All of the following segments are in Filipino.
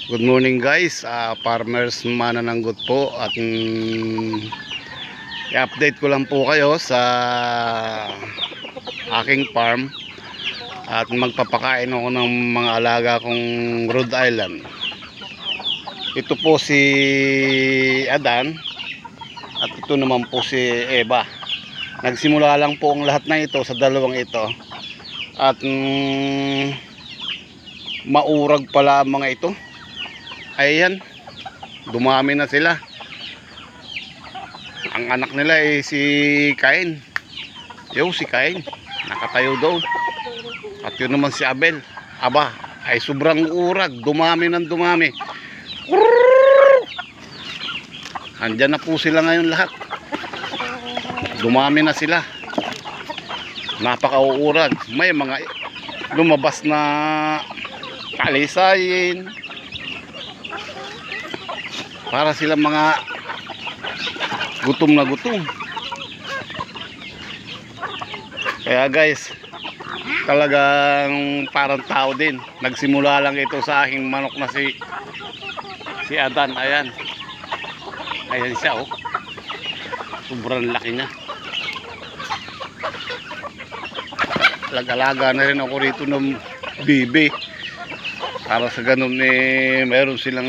Good morning guys, farmers manananggot po at i-update ko lang po kayo sa aking farm at magpapakain ako ng mga alaga kong Rhode Island. Ito po si Adan at ito naman po si Eva. Nagsimula lang po ang lahat na ito sa dalawang ito at maurag pala ang mga ito. Ayan, dumami na sila. Ang anak nila ay si Cain. Si Cain, nakatayo daw. At yun naman si Abel. Aba, ay sobrang urag, dumami ng dumami. Andyan na po sila ngayon lahat. Dumami na sila. Napaka-uurag. May mga lumabas na kalisayin. Para sila mga gutom na gutom. Kaya guys, talagang parang tao din. Nagsimula lang ito sa aking manok na si Adan. Ayan. Ayan siya oh. Sobrang laki niya. Lag-alaga na rin ako rito ng bibi. Para sa ganun meron silang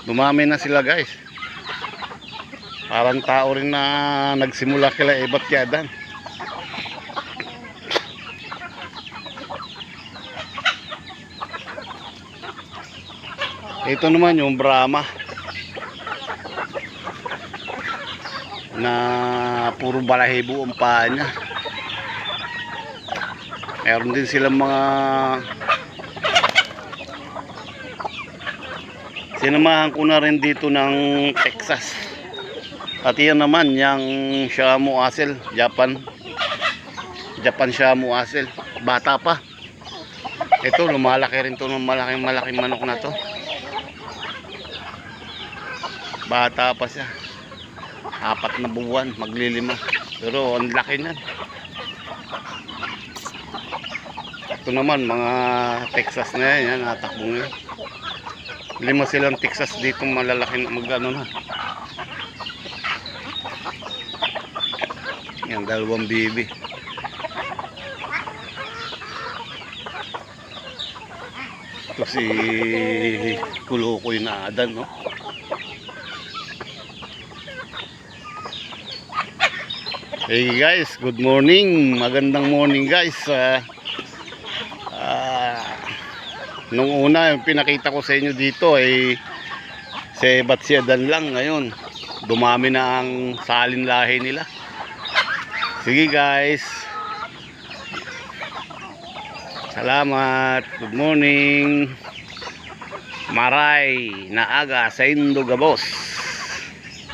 dumami na sila guys. Parang tao rin na nagsimula kila Ebat Yadan. Ito naman yung Brahma na puro balahibo ang paa niya. Meron din silang mga sinamahan ko na rin dito ng Texas. At yan naman yung Shamu Asel, Japan Shamu Asel. Bata pa. Ito lumalaki rin to ng malaking manok na to. Bata pa siya. 4 na buwan, maglilima. Pero ang laki niyan. Ito naman mga Texas na yan, natakbong yan. 5 silang Texas dito malalaki na magano na. Yan, 2 bibi. Ito si Kulukoy na Adan, no? Hey guys, good morning. Magandang morning guys. Nung una yung pinakita ko sa inyo dito ay si Batsiadan lang. Ngayon dumami na ang salin lahi nila. Sige guys, salamat, good morning. Maray na aga sa Indogabos.